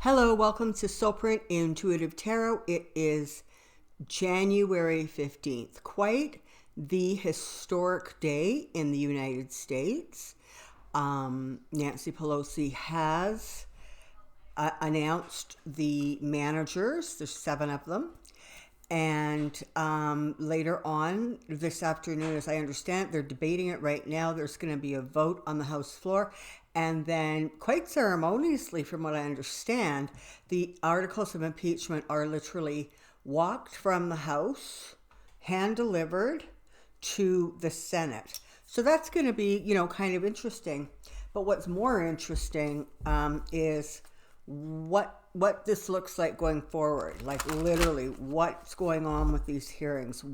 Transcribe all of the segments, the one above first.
Hello, welcome to Soulprint Intuitive Tarot. It is January 15th. Quite the historic day in the United States. Nancy Pelosi has announced the managers. There's 7 of them. And later on this afternoon, as I understand it, they're debating it right now. There's going to be a vote on the House floor. And then, quite ceremoniously, from what I understand, the articles of impeachment are literally walked from the House, hand-delivered to the Senate. So that's going to be, kind of interesting. But what's more interesting is what this looks like going forward. Like, literally, what's going on with these hearings.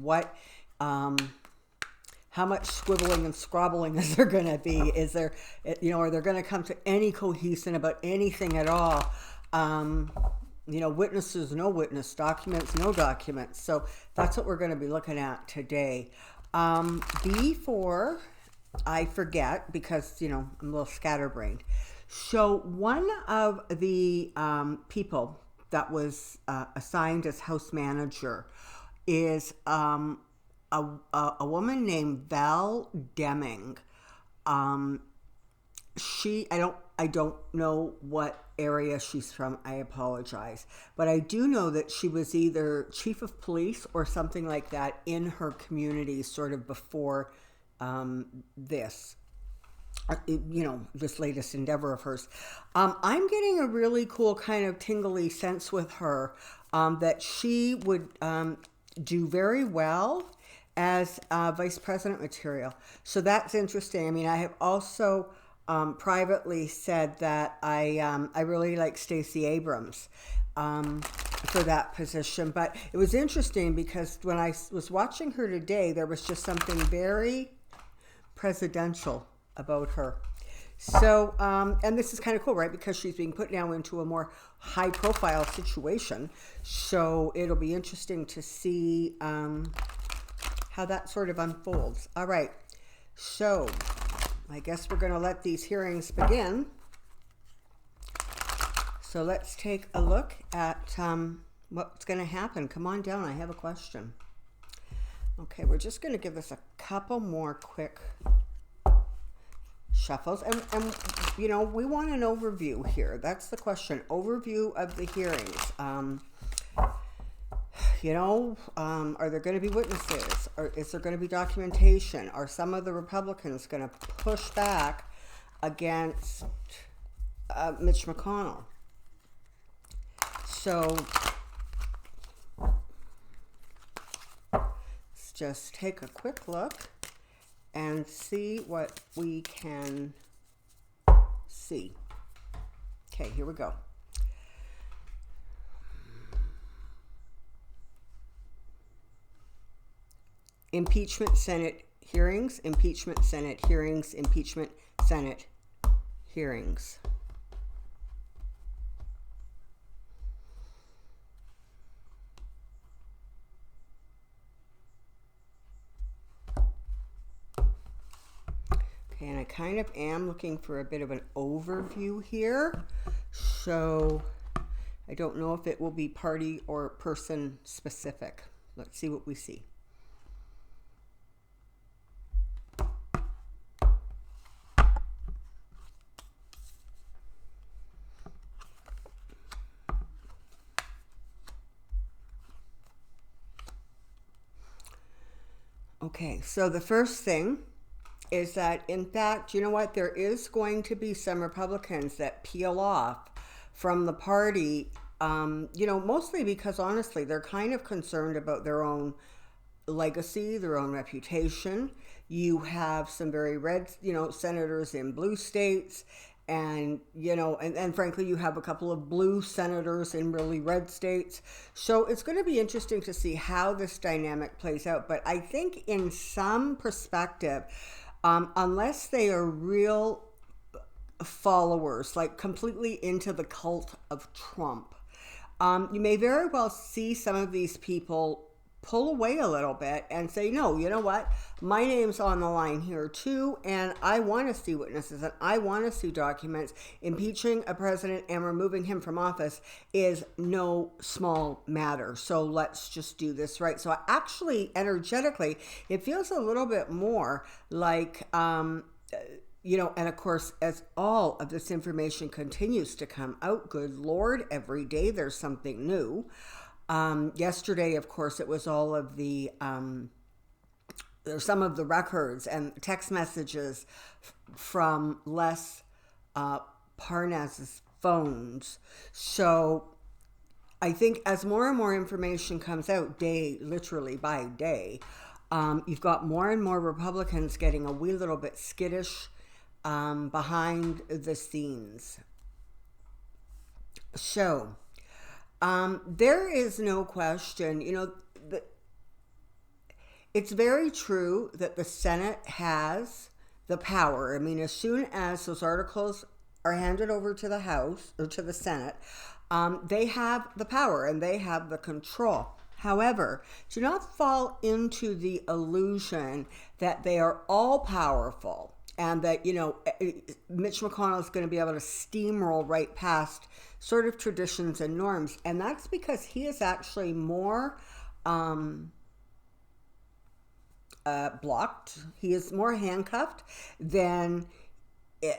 How much squibbling and scrobbling is there going to be? Is there, are they going to come to any cohesion about anything at all? Witnesses, no witness, documents, no documents. So that's what we're going to be looking at today. Before I forget, because, I'm a little scatterbrained. So one of the people that was assigned as house manager is a woman named Val Deming. I don't know what area she's from. I apologize. But I do know that she was either chief of police or something like that in her community sort of before this latest endeavor of hers. I'm getting a really cool kind of tingly sense with her that she would do very well as vice president material. So that's interesting. I mean, I have also privately said that I really like Stacey Abrams for that position. But it was interesting because when I was watching her today, there was just something very presidential about her. So, and this is kind of cool, right? Because she's being put now into a more high profile situation. So it'll be interesting to see how that sort of unfolds. All right. So I guess we're going to let these hearings begin. So let's take a look at what's going to happen. Come on down. I have a question. Okay. We're just going to give this a couple more quick shuffles, and we want an overview here. That's the question. Overview of the hearings. Are there going to be witnesses? Or is there going to be documentation? Are some of the Republicans going to push back against Mitch McConnell? So let's just take a quick look and see what we can see. Okay, here we go. Impeachment Senate hearings, impeachment Senate hearings, impeachment Senate hearings. And I kind of am looking for a bit of an overview here. So I don't know if it will be party or person specific. Let's see what we see. Okay, so the first thing is that, in fact, there is going to be some Republicans that peel off from the party, mostly because, honestly, they're kind of concerned about their own legacy, their own reputation. You have some very red, senators in blue states, and, and frankly, you have a couple of blue senators in really red states. So it's going to be interesting to see how this dynamic plays out. But I think in some perspective, unless they are real followers, like completely into the cult of Trump, you may very well see some of these people pull away a little bit and say, no, you know what? My name's on the line here too, and I want to see witnesses and I want to see documents. Impeaching a president and removing him from office is no small matter. So let's just do this right. So actually, energetically, it feels a little bit more like, you know, and of course, as all of this information continues to come out, good Lord, every day there's something new. Yesterday, of course, it was all of the, some of the records and text messages from Les Parnas's phones. So I think as more and more information comes out literally by day, you've got more and more Republicans getting a wee little bit skittish behind the scenes. So there is no question, you know, it's very true that the Senate has the power. I mean, as soon as those articles are handed over to the House or to the Senate, they have the power and they have the control. However, do not fall into the illusion that they are all powerful and that, you know, Mitch McConnell is going to be able to steamroll right past sort of traditions and norms. And that's because he is actually more blocked. He is more handcuffed than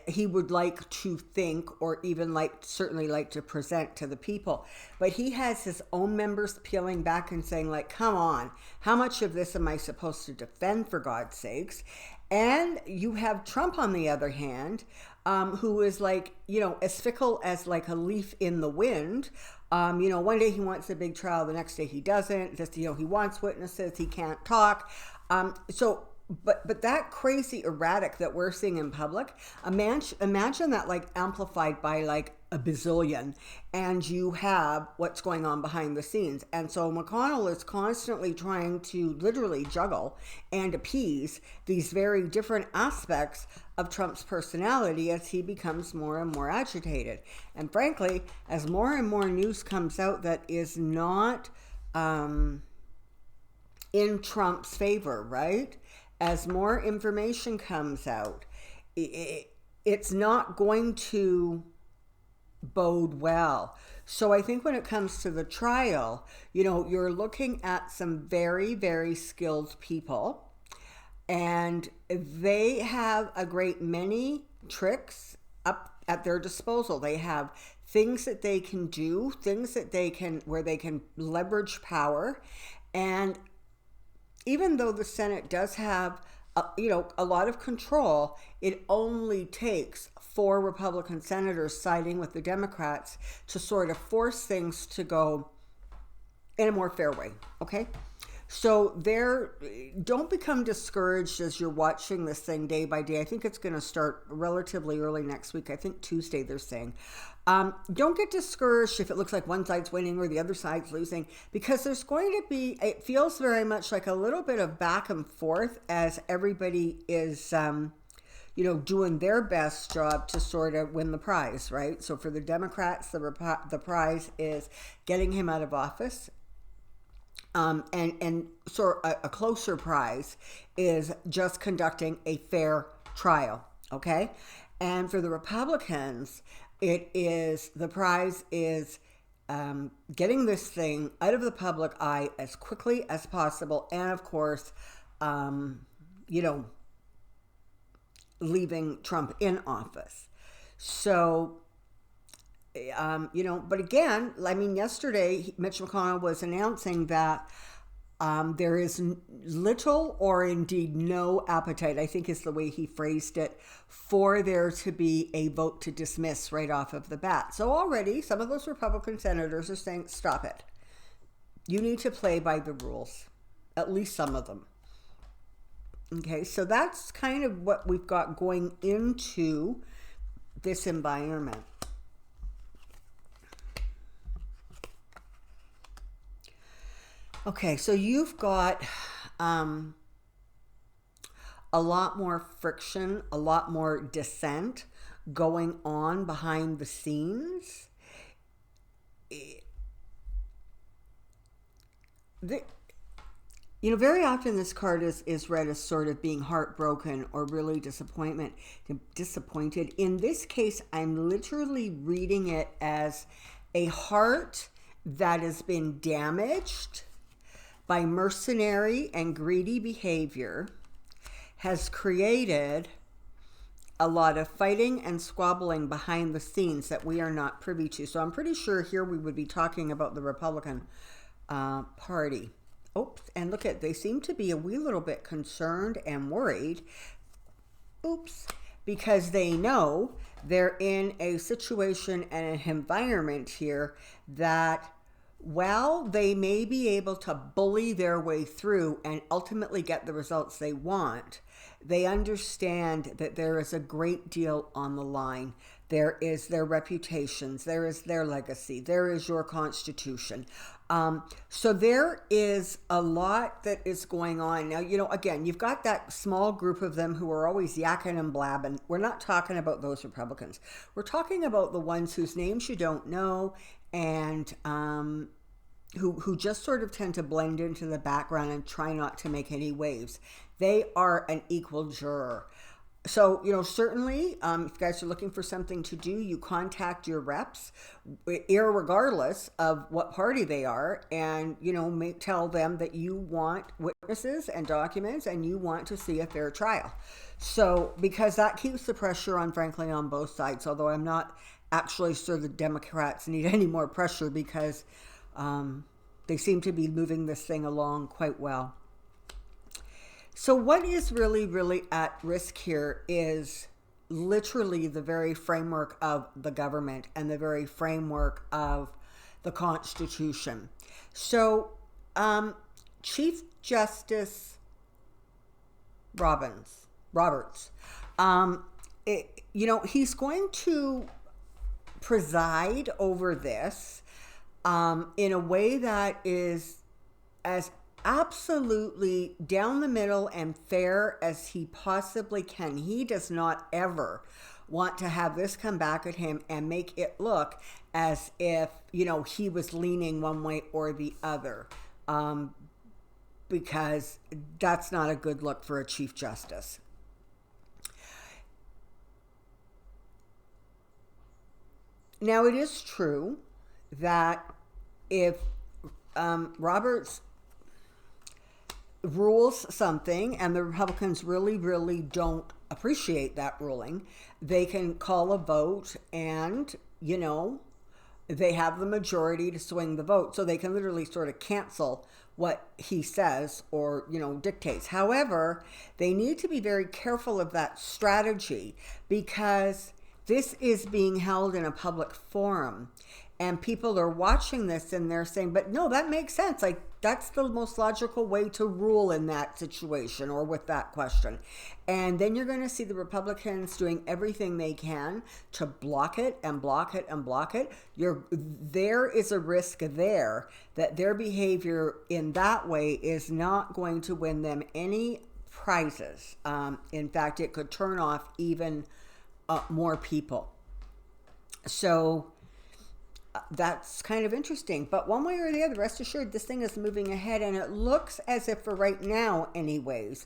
he would like to think or even certainly like to present to the people. But he has his own members peeling back and saying, like, come on, how much of this am I supposed to defend, for God's sakes? And you have Trump on the other hand, who is like, you know, as fickle as like a leaf in the wind. You know, one day he wants a big trial, the next day he doesn't. Just, you know, he wants witnesses, he can't talk. But that crazy erratic that we're seeing in public, imagine that like amplified by like a bazillion, and you have what's going on behind the scenes. And so McConnell is constantly trying to literally juggle and appease these very different aspects of Trump's personality as he becomes more and more agitated. And frankly, as more and more news comes out that is not in Trump's favor, right? As more information comes out, it's not going to bode well. So I think when it comes to the trial, you know, you're looking at some very, very skilled people, and they have a great many tricks up at their disposal. They have things that they can do, things that where they can leverage power. And even though the Senate does have, you know, a lot of control, it only takes 4 Republican senators siding with the Democrats to sort of force things to go in a more fair way. Okay. So don't become discouraged as you're watching this thing day by day. I think it's going to start relatively early next week. I think Tuesday they're saying. Don't get discouraged if it looks like one side's winning or the other side's losing, because there's going to be, it feels very much like a little bit of back and forth as everybody is, you know, doing their best job to sort of win the prize, right? So for the Democrats, the prize is getting him out of office. And sort of a closer prize is just conducting a fair trial, okay? And for the Republicans, the prize is getting this thing out of the public eye as quickly as possible, and of course, you know, leaving Trump in office. So, you know, but again, I mean, yesterday, Mitch McConnell was announcing that there is little or indeed no appetite, I think is the way he phrased it, for there to be a vote to dismiss right off of the bat. So already some of those Republican senators are saying, stop it. You need to play by the rules, at least some of them. Okay, so that's kind of what we've got going into this environment. Okay, so you've got a lot more friction, a lot more dissent going on behind the scenes. Very often this card is read as sort of being heartbroken or really disappointed. In this case, I'm literally reading it as a heart that has been damaged by mercenary and greedy behavior, has created a lot of fighting and squabbling behind the scenes that we are not privy to. So I'm pretty sure here we would be talking about the Republican Party. Oops, and look they seem to be a wee little bit concerned and worried. Oops, because they know they're in a situation and an environment here that, while they may be able to bully their way through and ultimately get the results they want, they understand that there is a great deal on the line. There is their reputations, there is their legacy, there is your constitution. So there is a lot that is going on. Now, again, you've got that small group of them who are always yakking and blabbing. We're not talking about those Republicans. We're talking about the ones whose names you don't know and who just sort of tend to blend into the background and try not to make any waves. They are an equal juror. So, certainly, if you guys are looking for something to do, you contact your reps, irregardless of what party they are, and, tell them that you want witnesses and documents and you want to see a fair trial. So, because that keeps the pressure on, frankly, on both sides, although I'm not actually sure the Democrats need any more pressure because they seem to be moving this thing along quite well. So what is really, really at risk here is literally the very framework of the government and the very framework of the Constitution. So Chief Justice Roberts, he's going to preside over this in a way that is as absolutely down the middle and fair as he possibly can. He does not ever want to have this come back at him and make it look as if, he was leaning one way or the other, because that's not a good look for a Chief Justice. Now, it is true that if Roberts rules something and the Republicans really, really don't appreciate that ruling, they can call a vote and, they have the majority to swing the vote. So they can literally sort of cancel what he says or, dictates. However, they need to be very careful of that strategy because this is being held in a public forum. And people are watching this and they're saying, but no, that makes sense. Like, that's the most logical way to rule in that situation or with that question. And then you're going to see the Republicans doing everything they can to block it and block it and block it. There is a risk there that their behavior in that way is not going to win them any prizes. In fact, it could turn off even more people. So that's kind of interesting. But one way or the other, rest assured, this thing is moving ahead, and it looks as if, for right now anyways,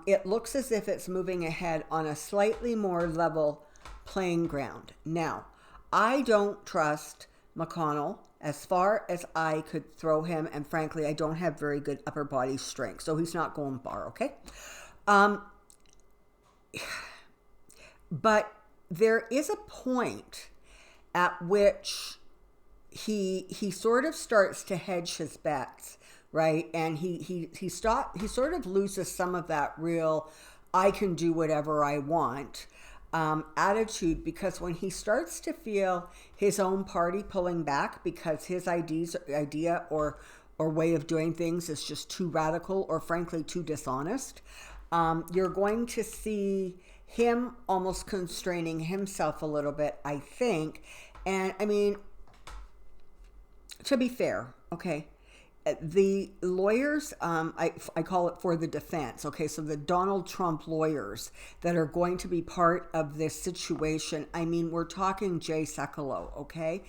it looks as if it's moving ahead on a slightly more level playing ground. Now, I don't trust McConnell as far as I could throw him, and frankly, I don't have very good upper body strength, so he's not going far, okay? But there is a point at which he sort of starts to hedge his bets, right? And he sort of loses some of that real I can do whatever I want attitude, because when he starts to feel his own party pulling back because his idea or way of doing things is just too radical or frankly too dishonest, you're going to see him almost constraining himself a little bit, I think. And I mean, to be fair, okay, the lawyers, I call it for the defense, okay, so the Donald Trump lawyers that are going to be part of this situation, I mean, we're talking Jay Sekulow, okay?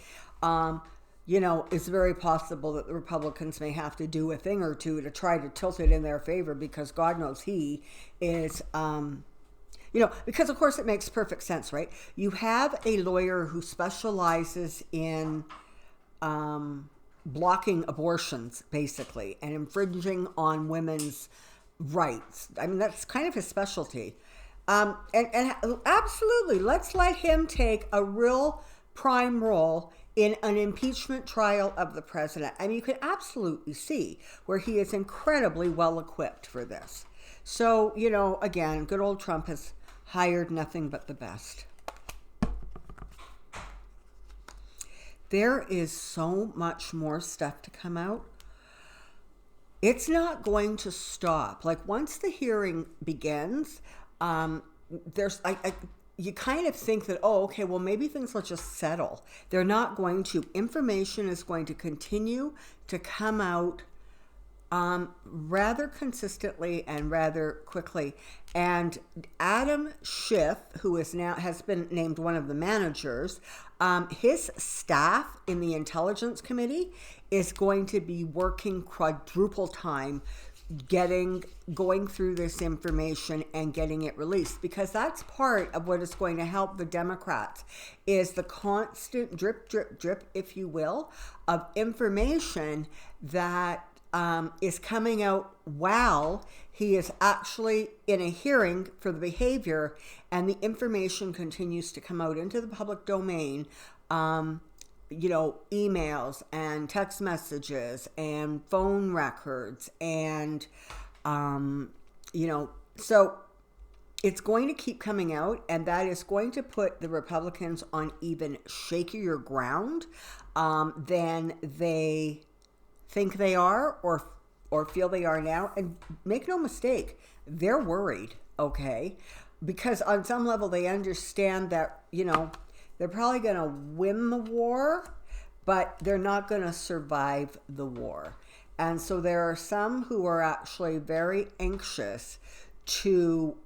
it's very possible that the Republicans may have to do a thing or two to try to tilt it in their favor, because God knows he is, because of course it makes perfect sense, right? You have a lawyer who specializes in blocking abortions, basically, and infringing on women's rights. I mean, that's kind of his specialty. And absolutely, let's let him take a real prime role in an impeachment trial of the president. I mean, you can absolutely see where he is incredibly well equipped for this. So, again, good old Trump has hired nothing but the best. There is so much more stuff to come out. It's not going to stop. Like, once the hearing begins, you kind of think that, oh, okay, well, maybe things will just settle. They're not going to. Information is going to continue to come out rather consistently and rather quickly. And Adam Schiff, who has been named one of the managers, his staff in the Intelligence Committee is going to be working quadruple time going through this information and getting it released, because that's part of what is going to help the Democrats, is the constant drip, drip, drip, if you will, of information that is coming out while he is actually in a hearing for the behavior, and the information continues to come out into the public domain. Emails and text messages and phone records and, so it's going to keep coming out, and that is going to put the Republicans on even shakier ground than they think they are or feel they are now. And make no mistake, they're worried, okay? Because on some level they understand that, they're probably going to win the war, but they're not going to survive the war. And so there are some who are actually very anxious to,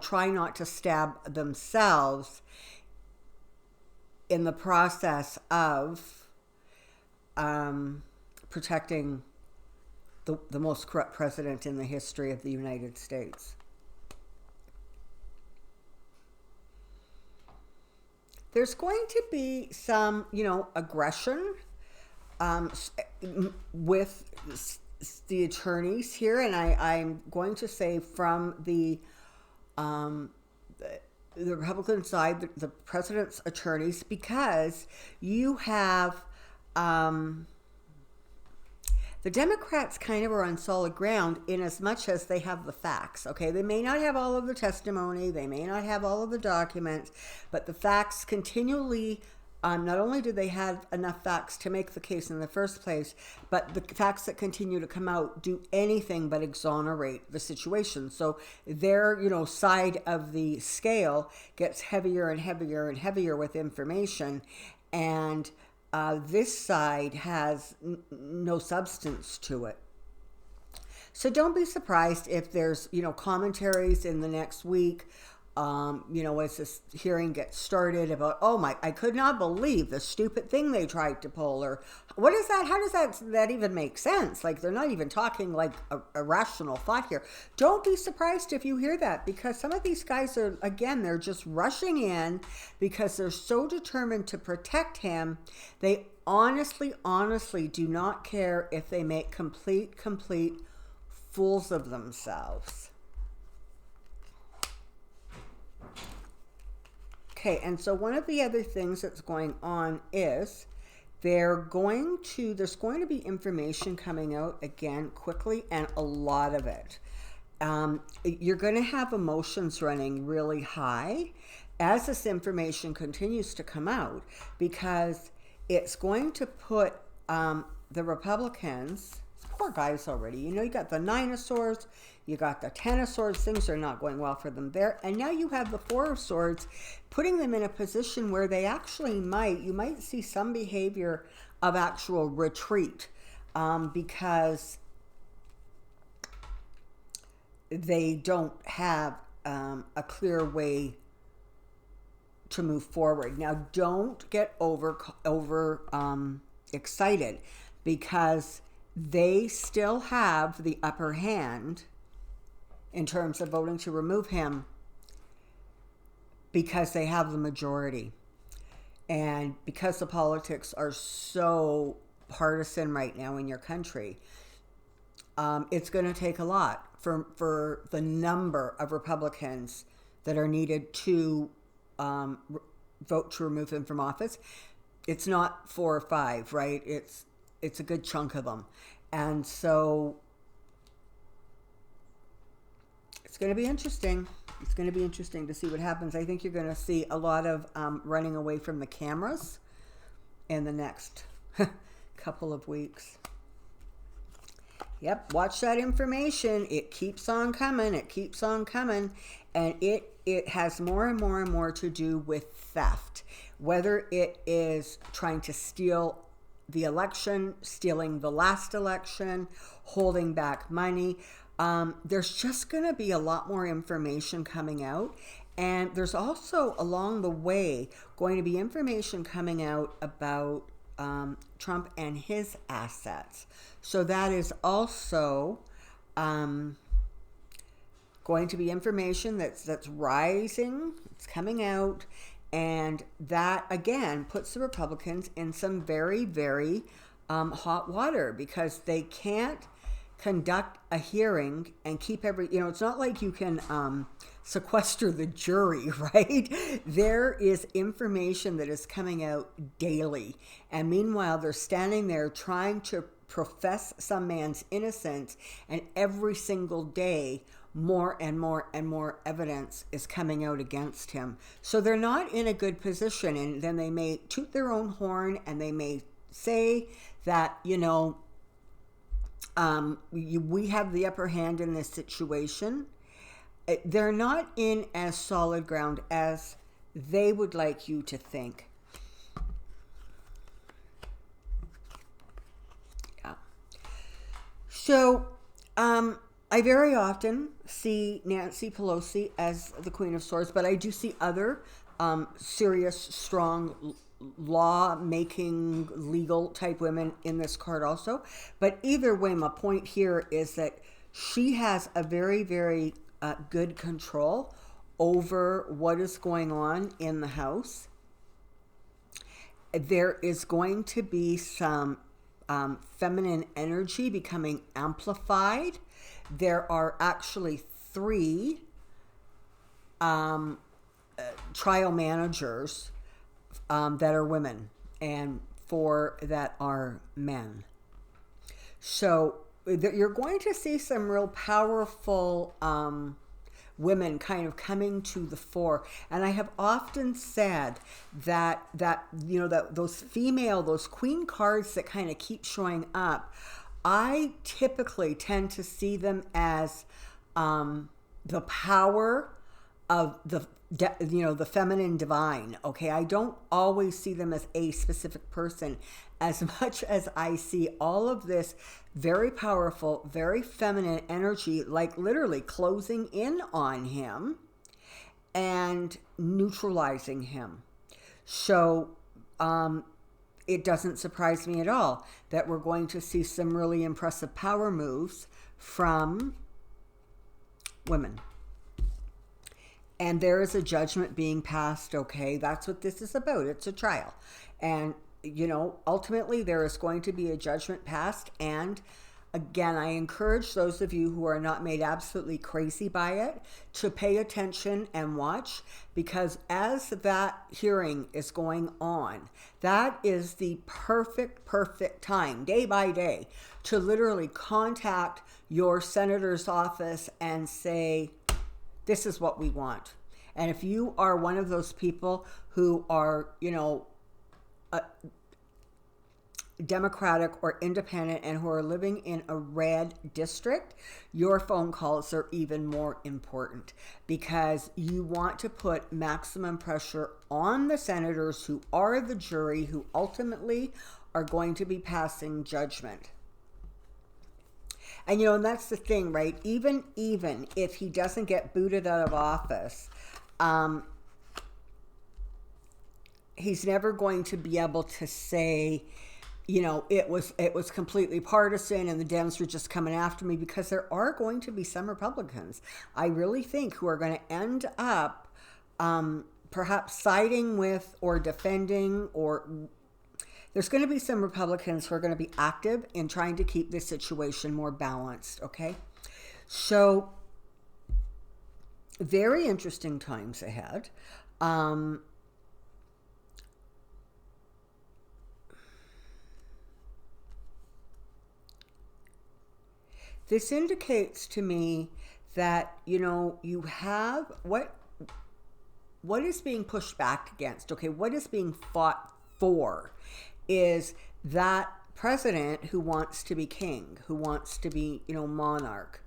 try not to stab themselves in the process of protecting the most corrupt president in the history of the United States. There's going to be some, aggression with the attorneys here, and I'm going to say from the Republican side, the president's attorneys, because you have the Democrats kind of are on solid ground in as much as they have the facts, okay? They may not have all of the testimony, they may not have all of the documents, but the facts continually, not only do they have enough facts to make the case in the first place, but the facts that continue to come out do anything but exonerate the situation. So their, side of the scale gets heavier and heavier and heavier with information, and this side has no substance to it. So don't be surprised if there's, commentaries in the next week, as this hearing gets started about, I could not believe the stupid thing they tried to pull, or what is that? How does that even make sense? Like, they're not even talking like a rational thought here. Don't be surprised if you hear that, because some of these guys are, again, they're just rushing in because they're so determined to protect him. They honestly do not care if they make complete fools of themselves. Okay, and so one of the other things that's going on is there's going to be information coming out again quickly, and a lot of it. You're going to have emotions running really high as this information continues to come out, because it's going to put the Republicans, poor guys already, you got the Nine of Swords, you got the Ten of Swords, things are not going well for them there. And now you have the Four of Swords, putting them in a position where they actually you might see some behavior of actual retreat, because they don't have a clear way to move forward. Now, don't get over excited, because they still have the upper hand in terms of voting to remove him, because they have the majority. And because the politics are so partisan right now in your country, it's going to take a lot for the number of Republicans that are needed to vote to remove him from office. It's not 4 or 5, right? It's a good chunk of them. And so it's going to be interesting. It's going to be interesting to see what happens. I think you're going to see a lot of running away from the cameras in the next couple of weeks. Yep, watch that information. It keeps on coming. It keeps on coming. And it has more and more and more to do with theft. Whether it is trying to steal the election, stealing the last election, holding back money. There's just going to be a lot more information coming out. And there's also, along the way, going to be information coming out about Trump and his assets. So that is also going to be information that's rising, it's coming out, and that, again, puts the Republicans in some very, very hot water, because they can't conduct a hearing and keep it's not like you can sequester the jury, right? There is information that is coming out daily. And meanwhile, they're standing there trying to profess some man's innocence, and every single day, more and more and more evidence is coming out against him. So they're not in a good position, and then they may toot their own horn, and they may say that, we have the upper hand in this situation. They're not in as solid ground as they would like you to think. Yeah. So, I very often see Nancy Pelosi as the Queen of Swords, but I do see other serious, strong, law-making, legal type women in this card also. But either way, my point here is that she has a very, very good control over what is going on in the House. There is going to be some feminine energy becoming amplified. There are actually 3 trial managers that are women, and 4 that are men. So you're going to see some real powerful women kind of coming to the fore. And I have often said that those queen cards that kind of keep showing up, I typically tend to see them as the power of the feminine divine. Okay, I don't always see them as a specific person, as much as I see all of this very powerful, very feminine energy, like literally closing in on him and neutralizing him. So it doesn't surprise me at all that we're going to see some really impressive power moves from women. And there is a judgment being passed, okay? That's what this is about. It's a trial. And, ultimately there is going to be a judgment passed. And again, I encourage those of you who are not made absolutely crazy by it to pay attention and watch, because as that hearing is going on, that is the perfect time, day by day, to literally contact your senator's office and say, this is what we want. And if you are one of those people who are, Democratic or independent and who are living in a red district, your phone calls are even more important, because you want to put maximum pressure on the senators who are the jury, who ultimately are going to be passing judgment. And, and that's the thing, right? Even if he doesn't get booted out of office, he's never going to be able to say, it was completely partisan and the Dems were just coming after me, because there are going to be some Republicans, I really think, who are going to end up perhaps siding with or defending, or there's going to be some Republicans who are going to be active in trying to keep this situation more balanced, okay? So, very interesting times ahead. This indicates to me that, you have what is being pushed back against, okay? What is being fought for is that president who wants to be king, who wants to be, monarch.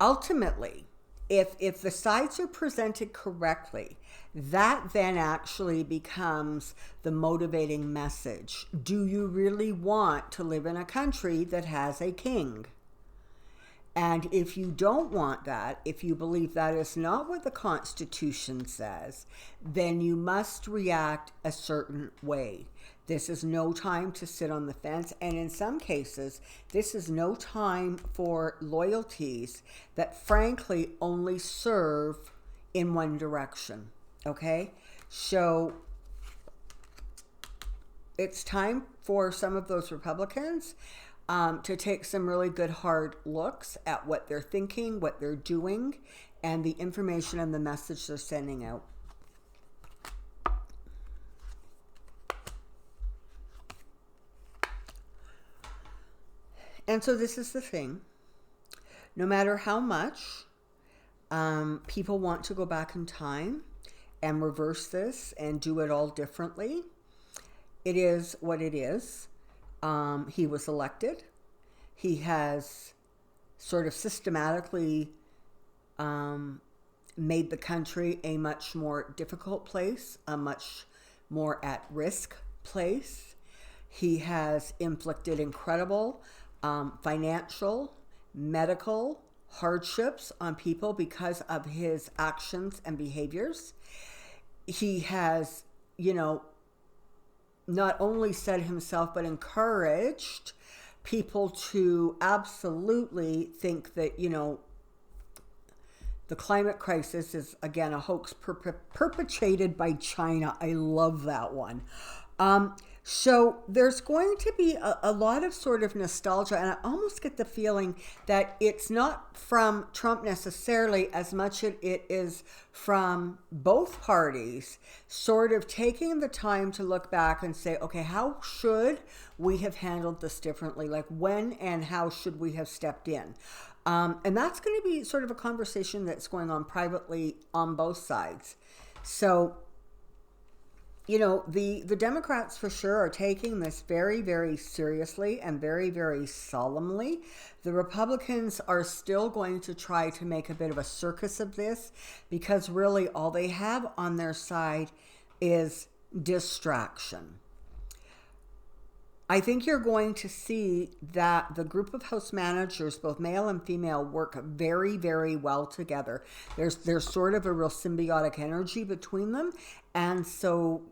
Ultimately, if the sides are presented correctly, that then actually becomes the motivating message. Do you really want to live in a country that has a king? And if you don't want that, if you believe that is not what the Constitution says, then you must react a certain way. This is no time to sit on the fence. And in some cases, this is no time for loyalties that frankly only serve in one direction. Okay? So it's time for some of those Republicans to take some really good hard looks at what they're thinking, what they're doing, and the information and the message they're sending out. And so this is the thing. No matter how much people want to go back in time and reverse this and do it all differently, it is what it is. He was elected. He has sort of systematically made the country a much more difficult place, a much more at-risk place. He has inflicted incredible financial, medical hardships on people because of his actions and behaviors. He has, not only said himself, but encouraged people to absolutely think that, the climate crisis is, again, a hoax perpetrated by China. I love that one. So there's going to be a lot of sort of nostalgia, and I almost get the feeling that it's not from Trump necessarily as much as it is from both parties sort of taking the time to look back and say, okay, how should we have handled this differently? Like, when and how should we have stepped in? And that's going to be sort of a conversation that's going on privately on both sides. So, the Democrats for sure are taking this very, very seriously and very, very solemnly. The Republicans are still going to try to make a bit of a circus of this, because really all they have on their side is distraction. I think you're going to see that the group of House managers, both male and female, work very, very well together. There's sort of a real symbiotic energy between them. And so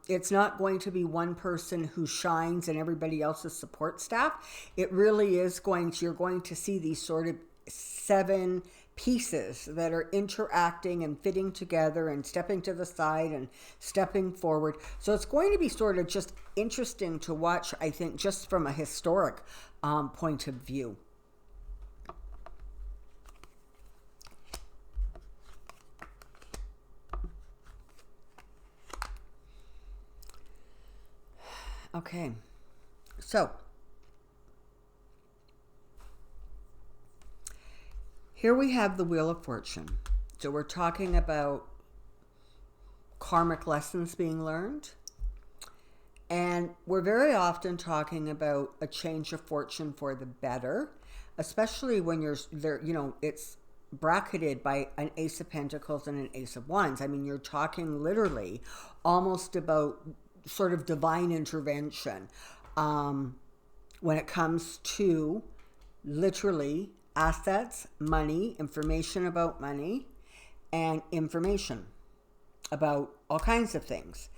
it's not going to be one person who shines and everybody else's support staff. It really is you're going to see these sort of 7 pieces that are interacting and fitting together and stepping to the side and stepping forward. So it's going to be sort of just interesting to watch, I think, just from a historic point of view. Okay, so here we have the Wheel of Fortune. So we're talking about karmic lessons being learned. And we're very often talking about a change of fortune for the better, especially when you're there, it's bracketed by an Ace of Pentacles and an Ace of Wands. I mean, you're talking literally almost about sort of divine intervention when it comes to literally assets, money, information about money, and information about all kinds of things.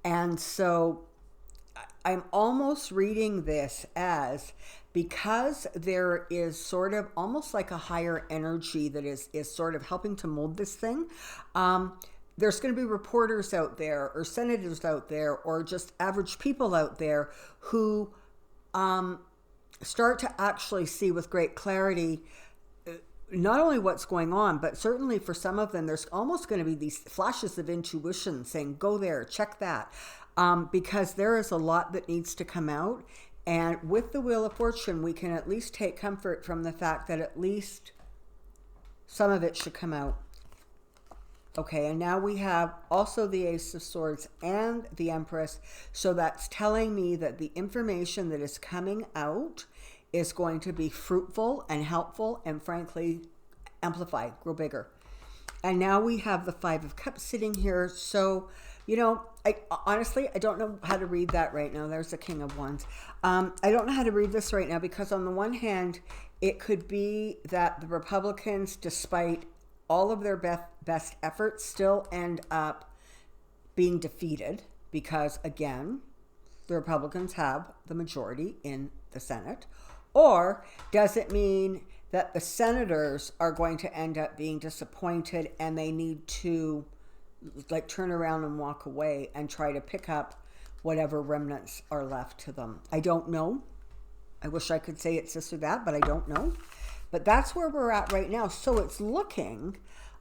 And so I'm almost reading this as, because there is sort of almost like a higher energy that is sort of helping to mold this thing. There's going to be reporters out there, or senators out there, or just average people out there who start to actually see with great clarity not only what's going on, but certainly for some of them, there's almost going to be these flashes of intuition saying, go there, check that. Because there is a lot that needs to come out. And with the Wheel of Fortune, we can at least take comfort from the fact that at least some of it should come out. Okay, and now we have also the Ace of Swords and the Empress. So that's telling me that the information that is coming out is going to be fruitful and helpful and frankly amplify, grow bigger. And now we have the Five of Cups sitting here. So, you know, honestly, I don't know how to read that right now. There's the King of Wands. I don't know how to read this right now because on the one hand, it could be that the Republicans, despite all of their best efforts, still end up being defeated because, again, the Republicans have the majority in the Senate. Or does it mean that the senators are going to end up being disappointed and they need to like turn around and walk away and try to pick up whatever remnants are left to them? I don't know. I wish I could say it's this or that, but I don't know. But that's where we're at right now. So it's looking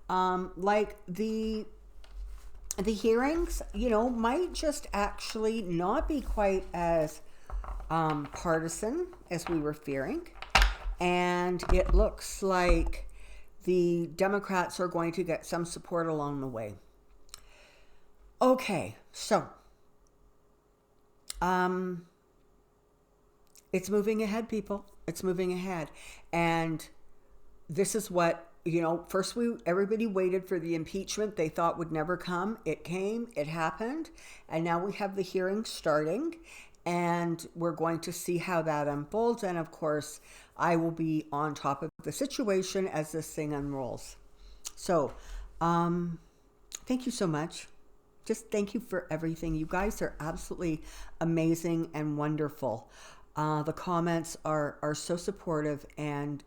like the hearings, you know, might just actually not be quite as partisan as we were fearing. And it looks like the Democrats are going to get some support along the way. Okay, so it's moving ahead, people. It's moving ahead. And this is what, you know, first everybody waited for the impeachment they thought would never come. It came, it happened, and now we have the hearing starting, and we're going to see how that unfolds. And of course, I will be on top of the situation as this thing unrolls. So, thank you so much. Just thank you for everything. You guys are absolutely amazing and wonderful. The comments are so supportive and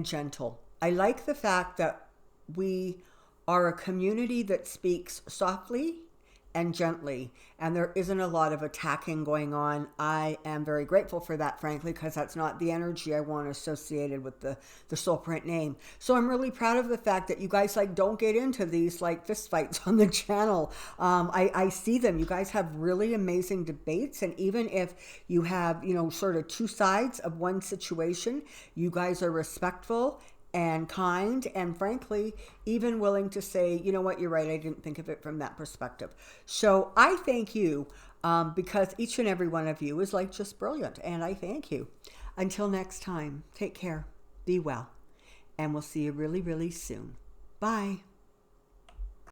gentle. I like the fact that we are a community that speaks softly and gently, and there isn't a lot of attacking going on. I am very grateful for that, frankly, because that's not the energy I want associated with the Soulprint name. So I'm really proud of the fact that you guys like don't get into these like fist fights on the channel. I see them. You guys have really amazing debates, and even if you have, you know, sort of two sides of one situation, you guys are respectful and kind, and frankly, even willing to say, you know what, you're right, I didn't think of it from that perspective. So I thank you because each and every one of you is like just brilliant, and I thank you. Until next time, take care, be well, and we'll see you really, really soon. Bye.